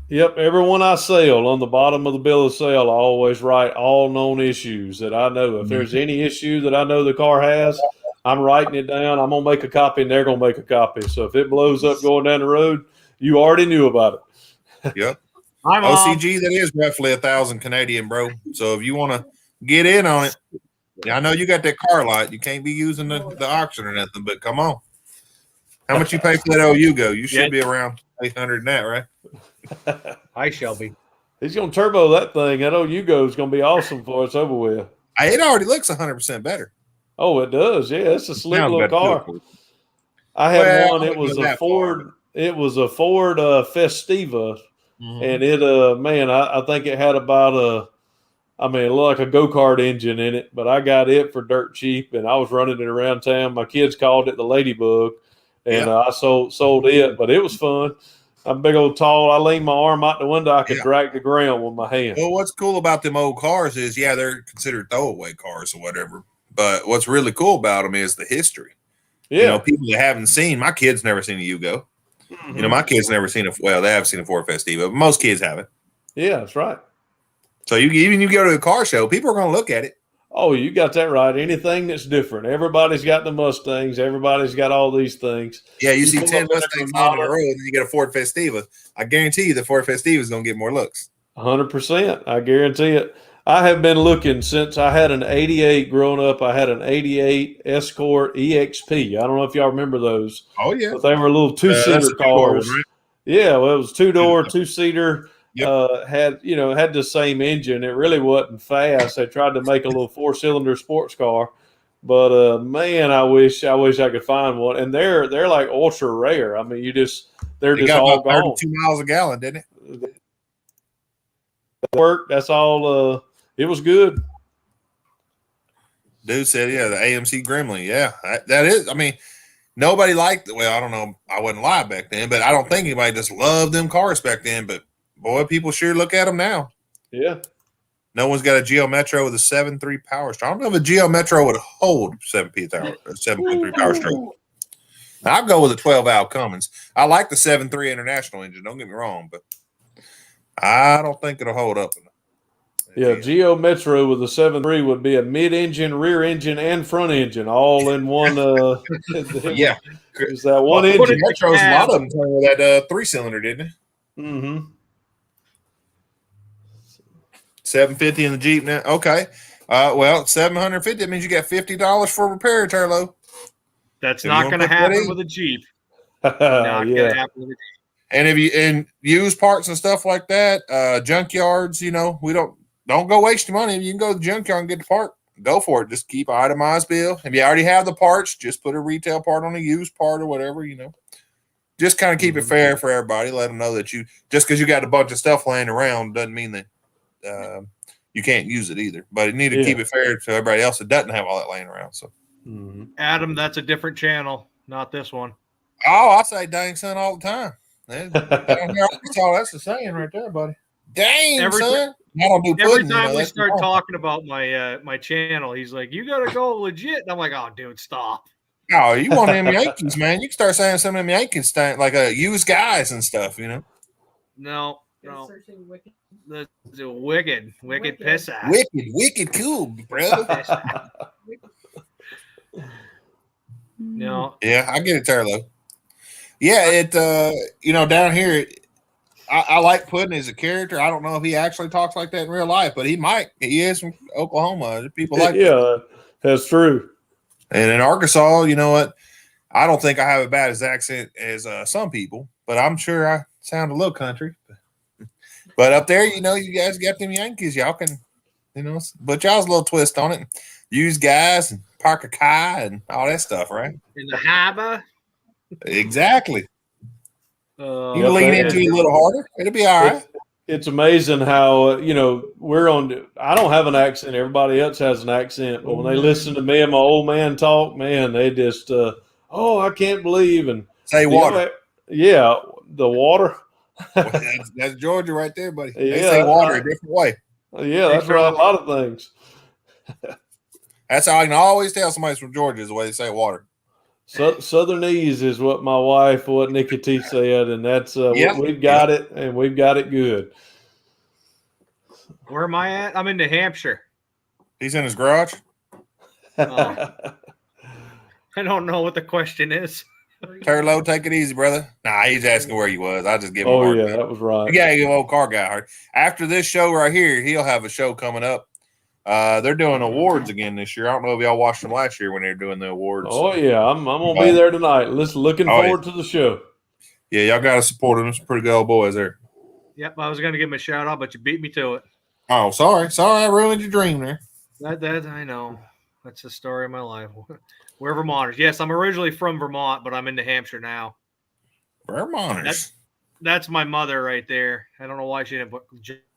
Yep, every one I sell on the bottom of the bill of sale, I always write all known issues that I know. If there's any issue that I know the car has, I'm writing it down. I'm gonna make a copy, and they're gonna make a copy. So if it blows up going down the road, you already knew about it. Yep. Hi, Mom. OCG, that is roughly 1,000 Canadian, bro. So if you want to get in on it, I know you got that car lot. You can't be using the auction or nothing, but come on. How much you pay for that old Yugo? You should be around 800 in that, right? Hi, Shelby. He's gonna turbo that thing. That old Yugo is gonna be awesome for it's over with. It already looks 100% better. Oh, it does. Yeah, it's a slick Sounds little better car. too. I had Well, one. I It was wouldn't go a that Ford. It was a Ford Festiva, and it man, I think it had about it looked like a go-kart engine in it, but I got it for dirt cheap, and I was running it around town. My kids called it the Ladybug, and I sold it, but it was fun. I'm big old tall. I leaned my arm out the window. I could drag the ground with my hand. Well, what's cool about them old cars is, they're considered throwaway cars or whatever. But what's really cool about them is the history. Yeah. People that haven't seen, my kids never seen a Yugo. My kids never seen they have seen a Ford Festiva, but most kids haven't. Yeah, that's right. So you go to a car show, people are going to look at it. Oh, you got that right. Anything that's different. Everybody's got the Mustangs. Everybody's got all these things. Yeah, you see 10 Mustangs on the road, and you get a Ford Festiva. I guarantee you the Ford Festiva is going to get more looks. 100%. I guarantee it. I have been looking since I had an 88 growing up. I had an 88 Escort EXP. I don't know if y'all remember those. Oh, yeah. But they were little two-seater cars. Right? Yeah, well, it was two-door, two-seater. Yep. Had the same engine. It really wasn't fast. They tried to make a little 4-cylinder sports car, but man, I wish I could find one. And they're like ultra rare. I mean, they're just all about gone. 32 miles a gallon, didn't it? Work. That's all. It was good. Dude said, the AMC Gremlin. Yeah, that is. I mean, nobody liked it. Well, I don't know. I wasn't live back then, but I don't think anybody just loved them cars back then. But boy, people sure look at them now. Yeah. No one's got a Geo Metro with a 7.3 power stroke. I don't know if a Geo Metro would hold 7.3 power stroke. I'll go with a 12-valve Cummins. I like the 7.3 International engine. Don't get me wrong, but I don't think it'll hold up. Yeah, Geo Metro with a 7.3 would be a mid-engine, rear engine, and front engine all in one. Yeah, is that one engine? Metros, a lot of them turn with that 3-cylinder, didn't it? Mm-hmm. 750 in the Jeep now. Okay, well, 750. That means you got $50 for repair, Turlo. That's not going to happen with a Jeep. Not going to happen with a Jeep. And if you and use parts and stuff like that, junkyards, we don't go waste your money. If you can go to the junkyard and get the part, go for it. Just keep an itemized bill. If you already have the parts, just put a retail part on a used part or whatever, Just kind of keep it fair for everybody. Let them know that just because you got a bunch of stuff laying around doesn't mean that you can't use it either. But you need to keep it fair to everybody else that doesn't have all that laying around. So, Adam, that's a different channel, not this one. Oh, I say dang son all the time. Down here, that's the saying right there, buddy. Dang son. I don't do Every pudding, time we start talking about my channel, he's like, "You gotta go legit." And I'm like, "Oh, dude, stop." Oh, you want them Yankees, man? You can start saying some of them Yankees like used guys and stuff, No. Searching Wicked. That's a wicked piss ass. Wicked cool, bro. No. Yeah, I get it, Turlo. Yeah, it down here, I like Puddin as a character. I don't know if he actually talks like that in real life, but he might. He is from Oklahoma. People like that. That's true. And in Arkansas, you know what? I don't think I have as bad as accent as some people, but I'm sure I sound a little country. But up there, you guys got them Yankees. Y'all can, but y'all's a little twist on it. Use guys and park a car and all that stuff, right? In the harbor. Exactly. You Yep, lean into it a little harder. It'll be all right. It's amazing how, we're on. I don't have an accent. Everybody else has an accent. But when they listen to me and my old man talk, man, they just, I can't believe. And say water. Yeah, the water. That's Georgia right there, buddy. They Yeah, say water a different way. Yeah, that's right. A lot of things. That's how I can always tell somebody's from Georgia is the way they say water. Southernese is what my wife, what Nikki T said, and that's we've got it, and we've got it good. Where am I at? I'm in New Hampshire. He's in his garage. I don't know what the question is. Turlo, take it easy, brother. Nah, he's asking where he was. I just give him a hard time. That was right. Yeah, you old car guy hard. After this show right here, he'll have a show coming up. They're doing awards again this year. I don't know if y'all watched them last year when they were doing the awards. Oh yeah, I'm gonna be there tonight. Looking forward to the show. Yeah, y'all gotta support them. Some pretty good old boys there. Yep, I was gonna give him a shout out, but you beat me to it. Oh, sorry, I ruined your dream there. That I know. That's the story of my life. We're Vermonters. Yes, I'm originally from Vermont, but I'm in New Hampshire now. Vermonters. That's my mother right there. I don't know why she didn't put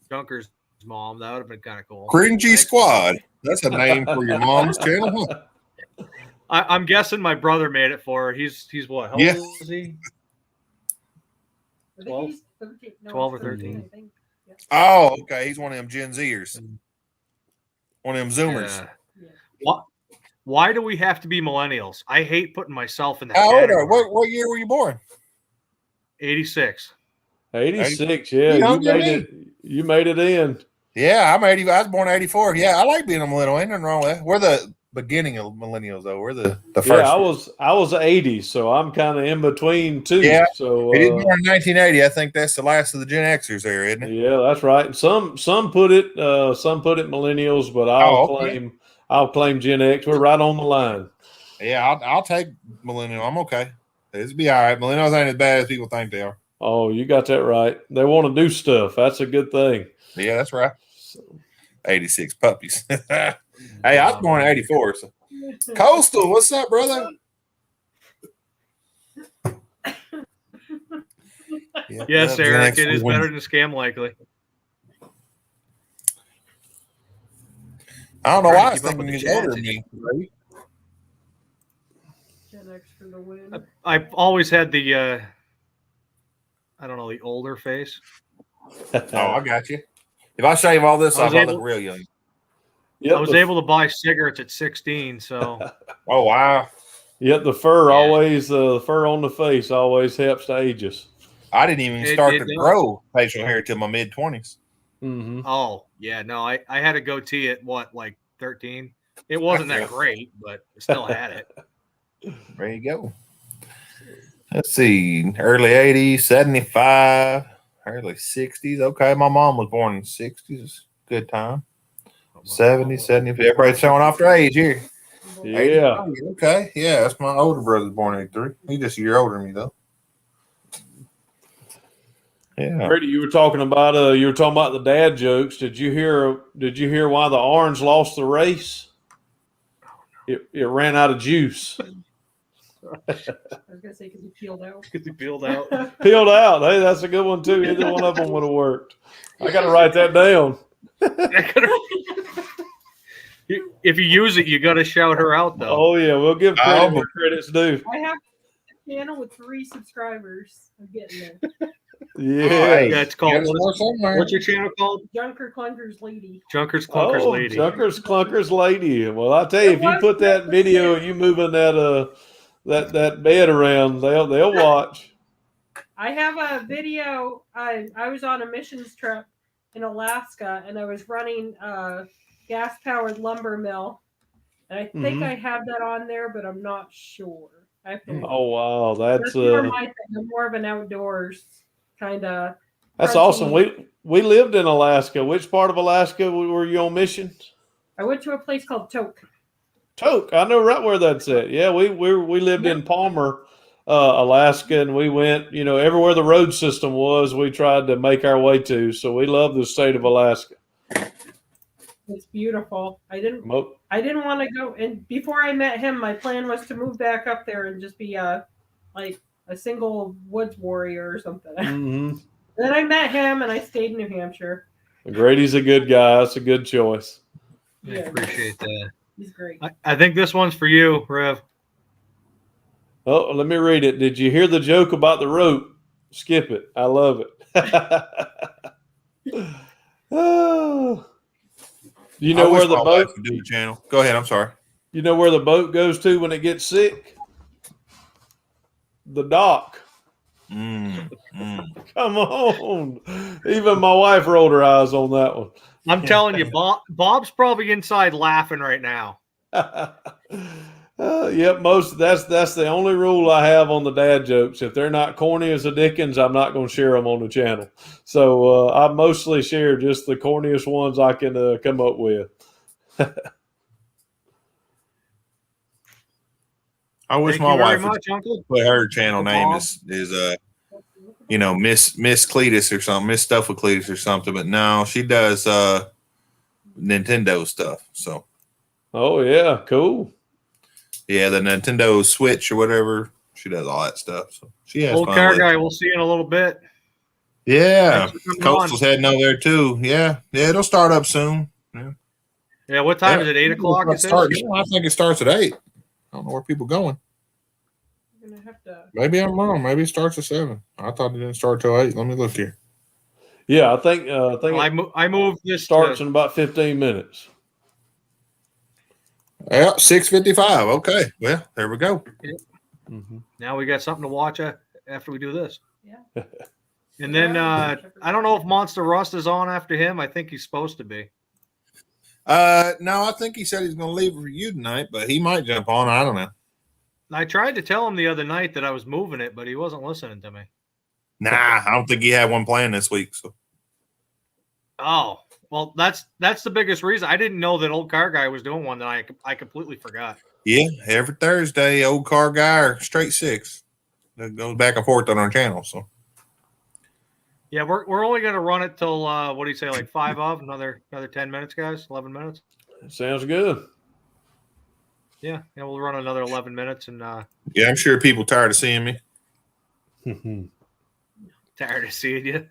Junker's mom. That would have been kind of cool. Cringy Squad. That's a name for your mom's channel. Huh? I'm guessing my brother made it for her. He's what? How old is he? 12? 12 or 13. I think. Yep. Oh, okay. He's one of them Gen Zers. One of them Zoomers. Yeah. Why do we have to be millennials? I hate putting myself in that. How old are you? What year were you born? 86. 86. Yeah, you made it in. Yeah, I'm 80. I was born 84. Yeah, I like being a millennial. Ain't nothing wrong with that. We're the beginning of millennials, though. We're the first. Yeah, I was 80, so I'm kind of in between two. Yeah, so he didn't born in 1980. I think that's the last of the Gen Xers there, isn't it? Yeah, that's right. Some put it millennials, but I'll claim Gen X. We're right on the line. Yeah, I'll take millennial. I'm okay. It'll be all right. Millennials ain't as bad as people think they are. Oh, you got that right. They want to do stuff. That's a good thing. Yeah, that's right. 86 puppies. Hey, I was born in 84. So. Coastal, what's up, brother? Yes, Eric, it is better than Scam Likely. I don't know why I was thinking he's older than me. Gen X for the win. I've always had the, the older face. Oh, I got you. If I shave all this off, I look real young. Yep, I was able to buy cigarettes at 16, so. Oh, wow. Yep, the fur the fur on the face always helps to age us. I didn't even start to grow facial hair till my mid-20s. Mm-hmm. Oh, yeah, no, I had a goatee at like 13? It wasn't that great, but I still had it. There you go. Let's see, early 80s, 75, early 60s. Okay, my mom was born in the 60s. Good time. 70, 70. Everybody's showing off their age here. Yeah. 80, okay. Yeah, that's my older brother's born in 83. He's just a year older than me, though. Yeah. Brady, you were talking about the dad jokes. Did you hear why the orange lost the race? It ran out of juice. I was gonna say because he peeled out. Because he peeled out. Peeled out. Hey, that's a good one too. Either one of them would have worked. I got to write that down. If you use it, you got to shout her out, though. Oh yeah, we'll give credit where credit's due. I have a channel with 3 subscribers. I'm getting there. Yeah. Yeah, it's called. somewhere. What's your channel called? Junker Clunker's Lady. Junkers Clunkers Oh, Lady. Junkers Clunkers Lady. Well, I tell you, if you put that video and you moving that bed around, they'll watch. I have a video. I was on a missions trip in Alaska, and I was running a gas-powered lumber mill. And I think I have that on there, but I'm not sure. I have to look. Oh wow, That's more my thing. I'm more of an outdoors kind of. that's awesome. We lived in Alaska. Which part of Alaska were you on mission? I went to a place called Toke. Toke. I know right where that's at. Yeah, we lived in Palmer, Alaska, and we went, everywhere the road system was, we tried to make our way to. So we love the state of Alaska. It's beautiful. I didn't want to go. And before I met him, my plan was to move back up there and just be a single woods warrior or something. Mm-hmm. Then I met him, and I stayed in New Hampshire. Grady's a good guy. That's a good choice. I appreciate that. He's great. I think this one's for you, Rev. Oh, let me read it. Did you hear the joke about the rope? Skip it. I love it. Oh. You know where the boat do the channel. Go ahead. I'm sorry. You know where the boat goes to when it gets sick? The dock. Come on. Even my wife rolled her eyes on that one. I'm telling you, Bob's probably inside laughing right now. Yep, that's the only rule I have on the dad jokes. If they're not corny as a Dickens, I'm not going to share them on the channel. So I mostly share just the corniest ones I can come up with. I wish Thank my you very wife would much, Uncle. put her channel name is Miss Cletus or something, Miss Stuff with Cletus or something. But no, she does Nintendo stuff. So Oh yeah, cool. yeah, the Nintendo Switch or whatever, she does all that stuff. So she has Old fun car with guy, it. we'll see you in a little bit. Yeah, Thanks for coming Coastal's heading over there too. Yeah, it'll start up soon. Yeah, what time is it? 8 o'clock? I think it starts at 8. I don't know where people going. You're gonna have to. Maybe I'm wrong. Maybe it starts at 7. I thought it didn't start till 8. Let me look here. Yeah, I think it I moved this starts in about 15 minutes. Yeah, 6:55. Okay, well there we go. Mm-hmm. Now we got something to watch after we do this. Yeah. And then I don't know if Monster Rust is on after him. I think he's supposed to be. No, I think he said he's going to leave for you tonight, but he might jump on. I don't know. I tried to tell him the other night that I was moving it, but he wasn't listening to me. Nah, I don't think he had one planned this week. So. Oh, well, that's the biggest reason. I didn't know that Old Car Guy was doing one that I completely forgot. Yeah, every Thursday, Old Car Guy or Straight Six. That goes back and forth on our channel. So. Yeah, we're only going to run it till what do you say, like 5 of another 10 minutes, guys, 11 minutes. Sounds good. Yeah, we'll run another 11 minutes and Yeah, I'm sure people tired of seeing me. tired of seeing you.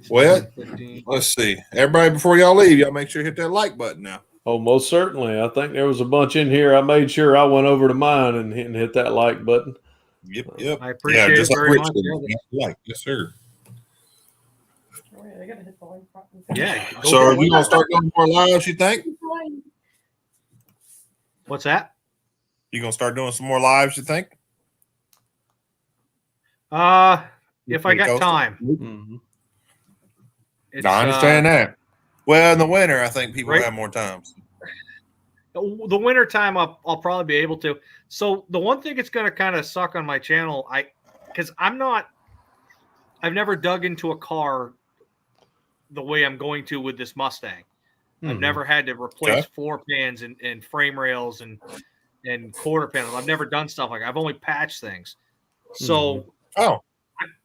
Well, 15. let's see. Everybody, before y'all leave, y'all make sure you hit that like button now. Oh, most certainly. I think there was a bunch in here. I made sure I went over to mine and hit that like button. Yep. I appreciate it very Rich much. did. Like, yes, sir. Wait, I gotta hit the like button. Yeah. go So, for are it. we gonna start doing more lives? You think? What's that? You gonna start doing some more lives? You think? If I got Coastal? time. Mm-hmm. It's, I understand that. Well, in the winter, I think people Right. have more time. The winter time, I'll probably be able to. So the one thing it's going to kind of suck on my channel, because I've never dug into a car the way I'm going to with this Mustang. I've never had to replace floor pans and frame rails and quarter panels. I've never done stuff like that. I've only patched things. So Oh,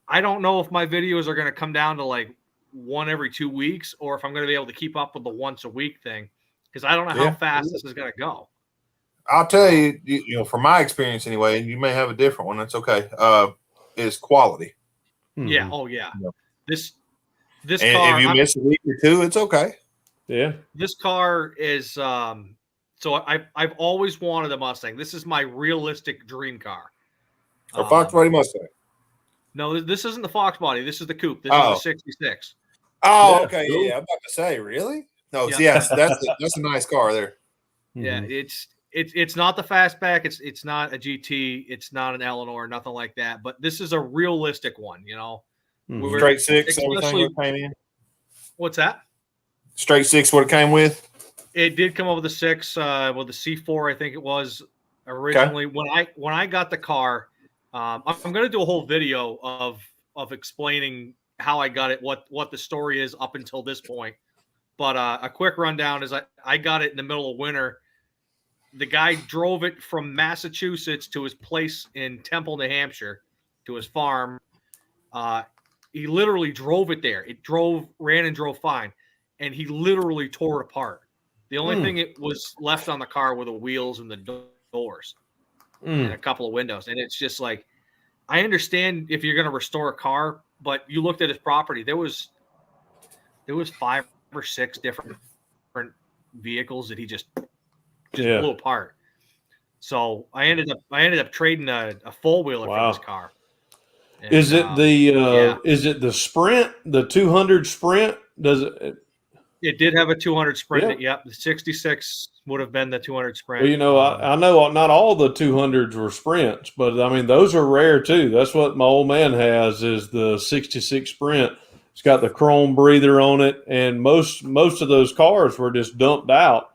I don't know if my videos are going to come down to like one every 2 weeks, or if I'm going to be able to keep up with the once a week thing, because I don't know how Yeah. fast this is going to go. I'll tell you, you know, from my experience anyway, and you may have a different one. That's okay. Is quality. Yeah. Mhm. Oh yeah. Yeah. This And car. if you miss a week or two, it's okay. Yeah. This car is so I've always wanted a Mustang. This is my realistic dream car. Or Fox Body Mustang. No, this isn't the Fox body. This is the coupe. This Oh. is the 66. Oh, Yeah, okay. cool. Yeah, I'm about to say, really? No, Yeah. yes, that's a nice car there. Yeah, Mhm. it's not the fastback. It's not a GT. It's not an Eleanor. Nothing like that. But this is a realistic one. You know, Mhm. We're- Straight six, everything especially- that came in. what's that? Straight six, what it came with. It did come up with a 6 with the C4. I think it was originally when I got the car. I'm going to do a whole video of explaining how I got it, what the story is up until this point. But a quick rundown is I got it in the middle of winter. The guy drove it from Massachusetts to his place in Temple, New Hampshire, to his farm. He literally drove it there. It ran and drove fine, and he literally tore it apart. The only thing it was left on the car were the wheels and the doors and a couple of windows. And it's just like, I understand if you're going to restore a car, but you looked at his property. There was 5 or 6 different vehicles that he just Yeah. blew apart. So I ended up trading a four wheeler for this car. And, Is it yeah. is it the Sprint, the 200 Sprint? Does it? It did have a 200 Sprint. Yeah. Yep, the 66 would have been the 200 Sprint. Well, you know, I know not all the 200s were Sprints, but I mean those are rare too. That's what my old man has is the 66 Sprint. It's got the chrome breather on it, and most of those cars were just dumped out.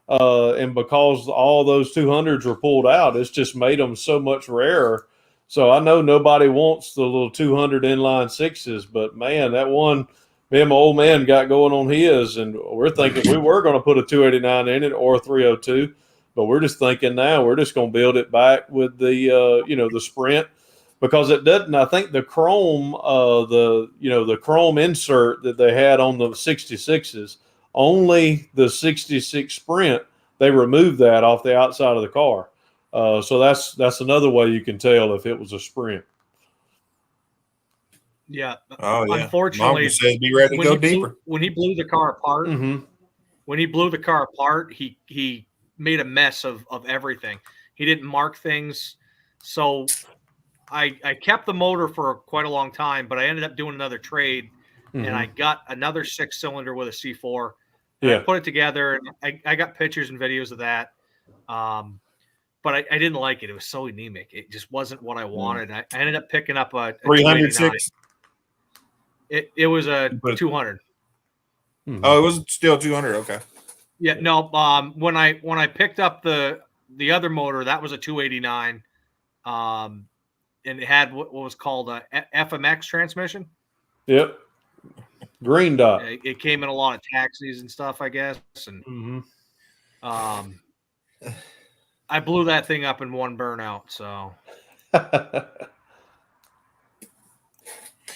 And because all those 200s were pulled out, it's just made them so much rarer. So I know nobody wants the little 200 inline sixes, but man, that one me and my old man got going on his, and we're thinking we were going to put a 289 in it or a 302, but we're just thinking now we're just going to build it back with the the Sprint, because it doesn't. I think the chrome the chrome insert that they had on the 66s, only the 66 Sprint, they removed that off the outside of the car. So that's another way you can tell if it was a Sprint. Yeah. Oh yeah. Unfortunately, Mom said be ready to go deeper. When he blew the car apart, Mm-hmm. he made a mess of everything. He didn't mark things. So I kept the motor for quite a long time, but I ended up doing another trade, and I got another 6-cylinder with a C4. And I put it together, and I got pictures and videos of that. But I didn't like it. It was so anemic. It just wasn't what I wanted. I ended up picking up a 306. It was a 200. Oh, it was still 200. Okay. Yeah, no. When I picked up the other motor, that was a 289. And it had what was called a FMX transmission. Yep. Green dot. It came in a lot of taxis and stuff, I guess. And I blew that thing up in one burnout. So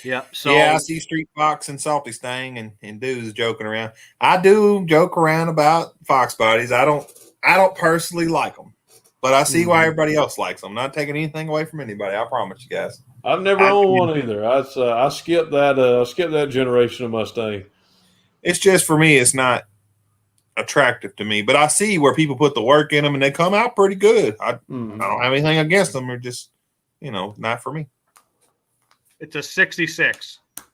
yeah. So yeah, I see Street Fox and Salty Stang and dudes joking around. I do joke around about Fox bodies. I don't personally like them, but I see why everybody else likes them. I'm not taking anything away from anybody. I promise you guys. I've never owned one either. I skipped that generation of Mustang. It's just for me, it's not attractive to me. But I see where people put the work in them and they come out pretty good. I don't have anything against them. They're just, not for me. it's a 66. I'm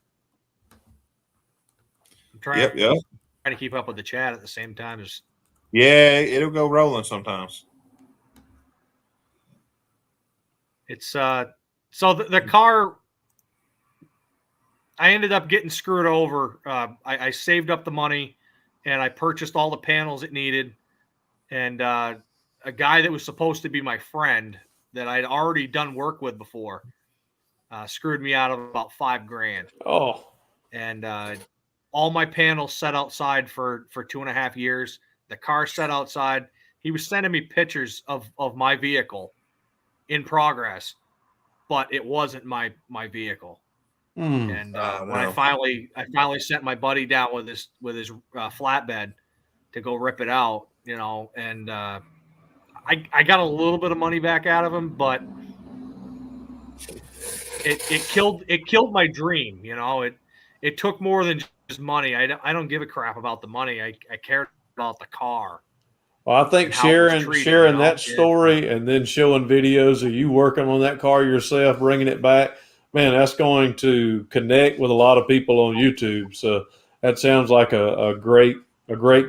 trying to keep up with the chat at the same time as. Yeah, it'll go rolling sometimes. It's so the car. I ended up getting screwed over. I saved up the money, and I purchased all the panels it needed. And a guy that was supposed to be my friend that I'd already done work with before screwed me out of about $5,000. Oh, and all my panels set outside for 2.5 years. The car set outside. He was sending me pictures of my vehicle in progress, but it wasn't my vehicle. Mm. And Oh, when I no. finally sent my buddy down with his flatbed to go rip it out, you know, and I got a little bit of money back out of him, but it killed my dream. You know, it took more than just money. I don't give a crap about the money. I cared about the car Well, I think and how it was treated. sharing You know? that story and then showing videos of you working on that car yourself, bringing it back, man, that's going to connect with a lot of people on YouTube. So that sounds like a great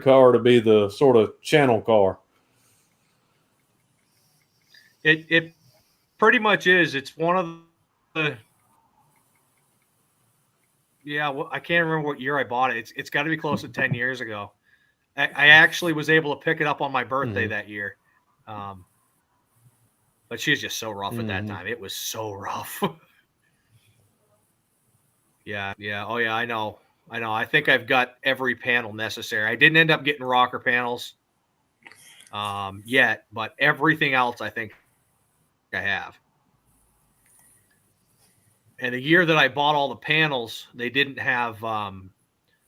car to be the sort of channel car. It pretty much is. It's one of the well, I can't remember what year I bought it. It's got to be close to 10 years ago. I actually was able to pick it up on my birthday that year. But she was just so rough at that time. It was so rough. Yeah. Oh yeah, I know. I think I've got every panel necessary. I didn't end up getting rocker panels yet, but everything else I think I have. And the year that I bought all the panels, they didn't have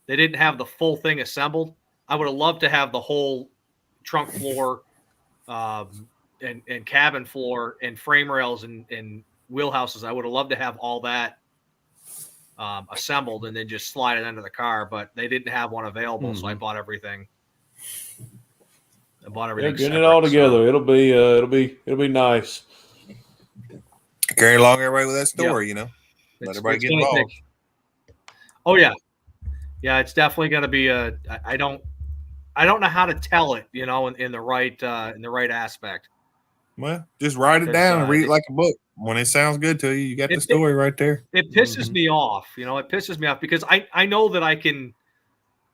the full thing assembled. I would have loved to have the whole trunk floor and cabin floor and frame rails and wheelhouses. I would have loved to have all that assembled and then just slide it under the car, but they didn't have one available, so I bought everything. Getting it all together. So. It'll be nice. Carry along everybody with that story, you know. Let everybody get involved. Oh yeah. Yeah, it's definitely going to be I don't know how to tell it, you know, in the right aspect. Well, just write it down and read it like a book. When it sounds good to you, you got the story right there. It pisses me off, you know. It pisses me off because I know that I can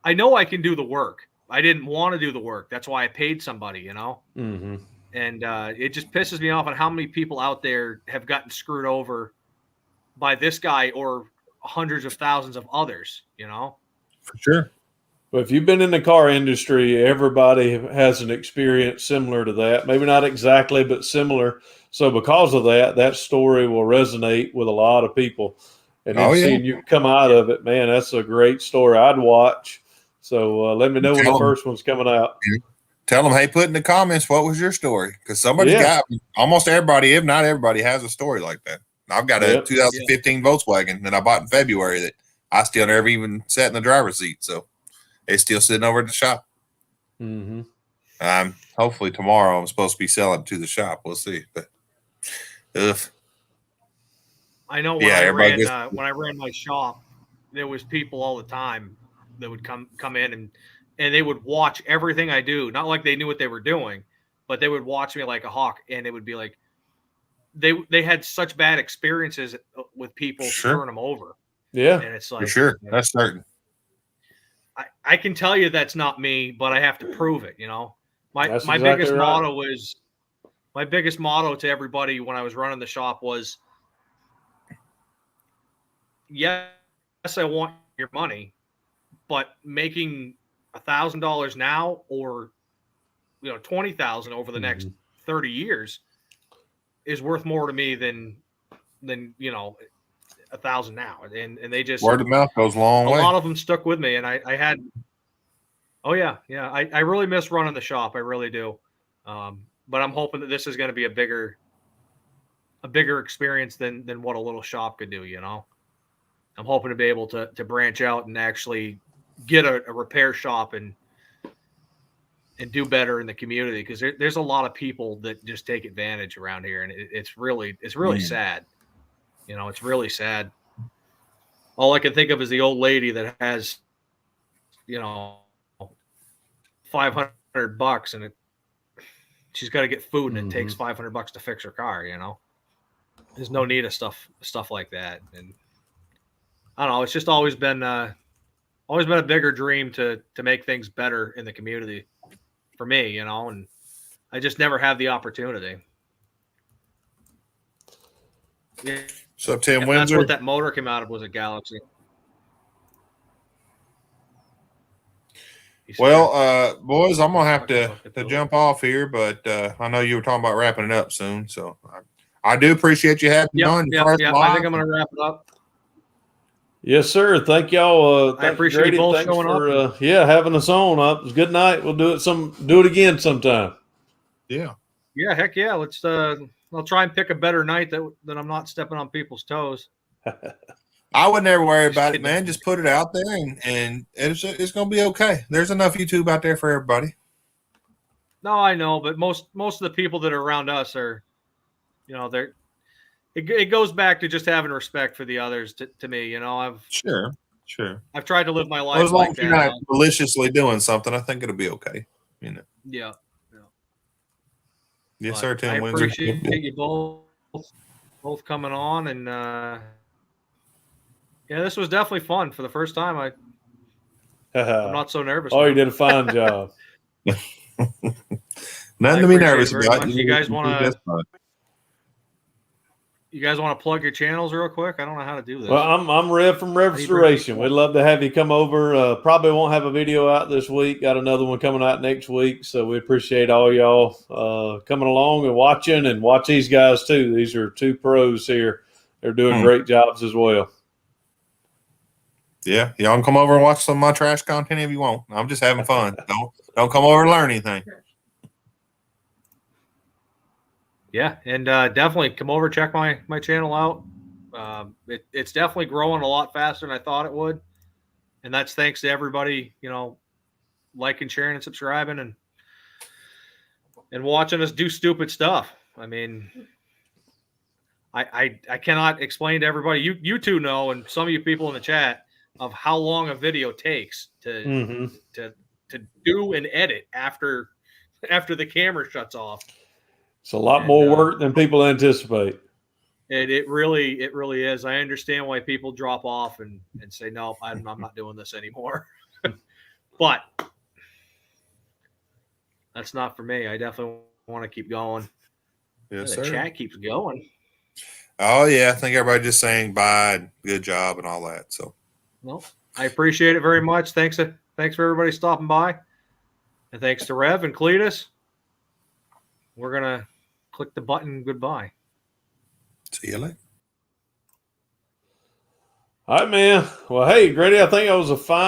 do the work. I didn't want to do the work. That's why I paid somebody, you know. Mm-hmm. And it just pisses me off on how many people out there have gotten screwed over by this guy or hundreds of thousands of others, you know. For sure. But if you've been in the car industry, everybody has an experience similar to that. Maybe not exactly, but similar. So because of that, that story will resonate with a lot of people. And then seeing you come out of it, man, that's a great story. I'd watch. So let me know when the first one's coming out. Tell them, hey, put in the comments, what was your story? Because somebody's got, almost everybody, if not everybody, has a story like that. I've got a 2015 Volkswagen that I bought in February that I still never even sat in the driver's seat. So it's still sitting over at the shop. Mm-hmm. Hopefully tomorrow I'm supposed to be selling it to the shop. We'll see. But I know when I ran my shop, there was people all the time that would come in and they would watch everything I do. Not like they knew what they were doing, but they would watch me like a hawk, and it would be like they had such bad experiences with people screwing them over. Yeah, and it's like for sure, that's certain. I can tell you that's not me, but I have to prove it. You know, my biggest motto to everybody when I was running the shop was, yes, I want your money, but making $1,000 now or $20,000 over the next 30 years is worth more to me than 1,000 now. And they just, word of mouth goes a long way. A lot of them stuck with me, and I had, I really miss running the shop. I really do. But I'm hoping that this is going to be a bigger experience than what a little shop could do. You know, I'm hoping to be able to branch out and actually get a repair shop and do better in the community, because there's a lot of people that just take advantage around here, and it's really sad. You know, it's really sad. All I can think of is the old lady that has, $500 and she's got to get food, and it takes $500 to fix her car. You know, there's no need of stuff like that. And I don't know. It's just always been a bigger dream to make things better in the community for me, you know, and I just never had the opportunity. Yeah. So Tim Windsor, that's what that motor came out of, was a Galaxy. Well, boys, I'm gonna have to jump off here, but I know you were talking about wrapping it up soon, so I do appreciate you having me on. Yep. First I live. think I'm going to wrap it up. Yes, sir. Thank y'all. I Thank appreciate Grady. you both Thanks showing for, up. having us on. It was a good night. We'll do it again sometime. Yeah. Yeah, heck yeah. Let's I'll try and pick a better night that I'm not stepping on people's toes. I would never worry Just about it, kidding. man. Just put it out there, and it's gonna be okay. There's enough YouTube out there for everybody. No, I know, but most of the people that are around us are, it goes back to just having respect for the others. To me, Sure. I've tried to live my life Well, as long like as that. you're not maliciously doing something, I think it'll be okay. Yeah. Yes, But sir. Tim I Windsor. appreciate you both coming on, and this was definitely fun for the first time. I'm not so nervous. Oh, now. you did a fine job. Nothing I to be appreciate nervous it very about. much. You guys want to plug your channels real quick? I don't know how to do this. Well, I'm Rev from Rev How do you bring Restoration. people We'd love to have you come over. Probably won't have a video out this week. Got another one coming out next week. So we appreciate all y'all coming along and watching, and watch these guys too. These are two pros here. They're doing great jobs as well. Yeah, y'all can come over and watch some of my trash content if you want. I'm just having fun. Don't come over and learn anything. Yeah, and definitely come over, check my channel out. It's definitely growing a lot faster than I thought it would, and that's thanks to everybody, liking, sharing, and subscribing, and watching us do stupid stuff. I mean, I cannot explain to everybody. You two know, and some of you people in the chat, of how long a video takes to do and edit after the camera shuts off. It's a lot more work than people anticipate. It really is. I understand why people drop off and say, no, I'm not doing this anymore. But that's not for me. I definitely want to keep going. Yes, The sir. chat keeps going. Oh yeah, I think everybody just saying bye, good job, and all that. So, Well, I appreciate it very much. Thanks for everybody stopping by, and thanks to Rev and Cletus. We're gonna click the button. Goodbye. see you later. All right, man. Well, hey, Grady, I think that was a fine.